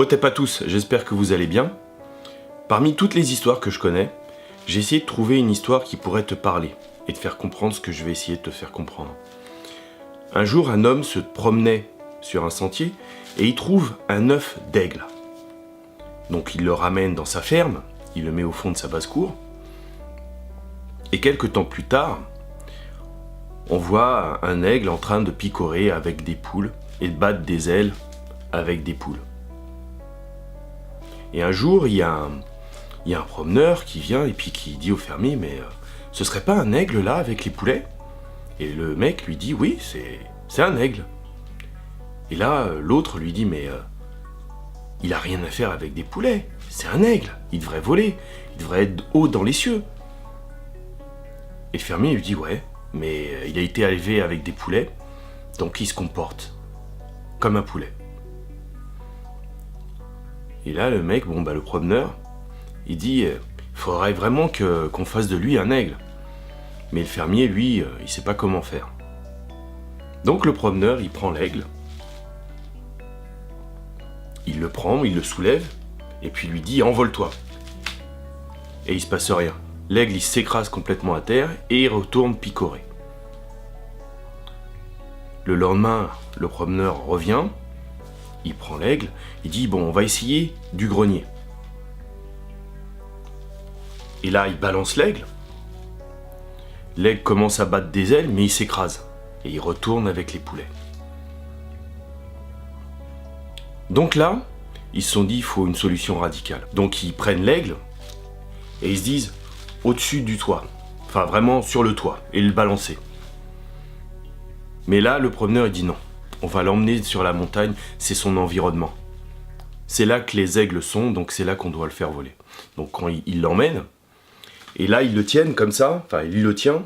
Hotep à tous, j'espère que vous allez bien. Parmi toutes les histoires que je connais, j'ai essayé de trouver une histoire qui pourrait te parler et te faire comprendre ce que je vais essayer de te faire comprendre. Un jour, un homme se promenait sur un sentier et il trouve un œuf d'aigle. Donc il le ramène dans sa ferme, il le met au fond de sa basse-cour. Et quelques temps plus tard, on voit un aigle en train de picorer avec des poules et de battre des ailes avec des poules. Et un jour, il y a un promeneur qui vient et puis qui dit au fermier « Mais ce serait pas un aigle là avec les poulets ?» Et le mec lui dit « Oui, c'est un aigle. » Et là, l'autre lui dit « Mais il a rien à faire avec des poulets, c'est un aigle, il devrait voler, il devrait être haut dans les cieux. » Et le fermier lui dit « Ouais, mais il a été élevé avec des poulets, donc il se comporte comme un poulet. » Et là, le mec, le promeneur, il dit « Faudrait vraiment qu'on fasse de lui un aigle. » Mais le fermier, lui, il sait pas comment faire. Donc le promeneur, il prend l'aigle, il le prend, il le soulève, et puis lui dit « Envole-toi !» Et il se passe rien. L'aigle, il s'écrase complètement à terre, et il retourne picorer. Le lendemain, le promeneur revient, il prend l'aigle, il dit « Bon, on va essayer du grenier. » Et là, il balance l'aigle. L'aigle commence à battre des ailes, mais il s'écrase. Et il retourne avec les poulets. Donc là, ils se sont dit, il faut une solution radicale. Donc ils prennent l'aigle, et ils se disent, au-dessus du toit. Enfin, vraiment sur le toit, et le balancer. Mais là, le promeneur, il dit non. On va l'emmener sur la montagne, c'est son environnement. C'est là que les aigles sont, donc c'est là qu'on doit le faire voler. Donc quand il l'emmène, et là ils le tiennent comme ça, enfin il le tient,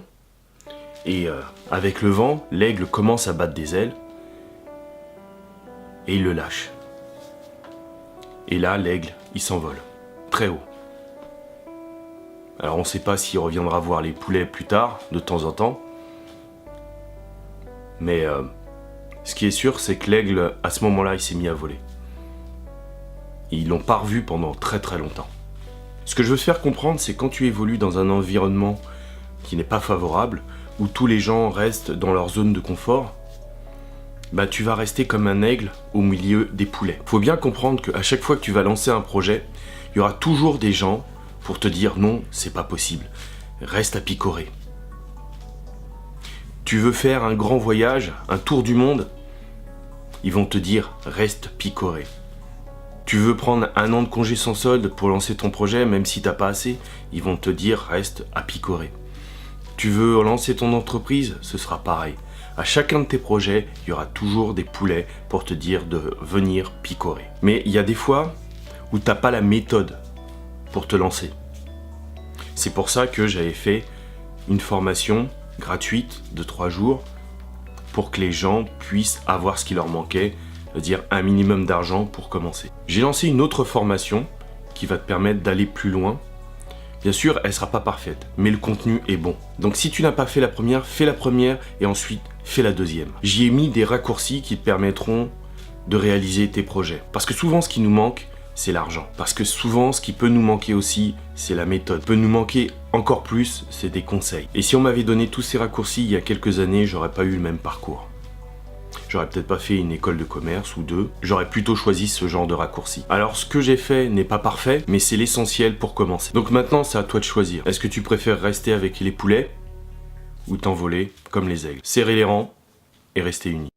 et avec le vent, l'aigle commence à battre des ailes, et il le lâche. Et là l'aigle, il s'envole, très haut. Alors on ne sait pas s'il reviendra voir les poulets plus tard, de temps en temps, mais ce qui est sûr, c'est que l'aigle, à ce moment-là, il s'est mis à voler. Et ils l'ont pas revu pendant très très longtemps. Ce que je veux te faire comprendre, c'est quand tu évolues dans un environnement qui n'est pas favorable, où tous les gens restent dans leur zone de confort, tu vas rester comme un aigle au milieu des poulets. Faut bien comprendre qu'à chaque fois que tu vas lancer un projet, il y aura toujours des gens pour te dire non, c'est pas possible, reste à picorer. Tu veux faire un grand voyage, un tour du monde, ils vont te dire reste picoré. Tu veux prendre un an de congé sans solde pour lancer ton projet, même si t'as pas assez, ils vont te dire reste à picorer. Tu veux lancer ton entreprise, ce sera pareil. À chacun de tes projets, il y aura toujours des poulets pour te dire de venir picorer. Mais il y a des fois où t'as pas la méthode pour te lancer. C'est pour ça que j'avais fait une formation gratuite de 3 jours pour que les gens puissent avoir ce qui leur manquait, c'est-à-dire un minimum d'argent pour commencer. J'ai lancé une autre formation qui va te permettre d'aller plus loin. Bien sûr, elle ne sera pas parfaite, mais le contenu est bon. Donc si tu n'as pas fait la première, fais la première et ensuite fais la deuxième. J'y ai mis des raccourcis qui te permettront de réaliser tes projets. Parce que souvent, ce qui nous manque, c'est l'argent. Parce que souvent, ce qui peut nous manquer aussi, c'est la méthode. Peut nous manquer encore plus, c'est des conseils. Et si on m'avait donné tous ces raccourcis il y a quelques années, j'aurais pas eu le même parcours. J'aurais peut-être pas fait une école de commerce ou deux, j'aurais plutôt choisi ce genre de raccourcis. Alors ce que j'ai fait n'est pas parfait, mais c'est l'essentiel pour commencer. Donc maintenant, c'est à toi de choisir. Est-ce que tu préfères rester avec les poulets ou t'envoler comme les aigles? Serrer les rangs et rester unis.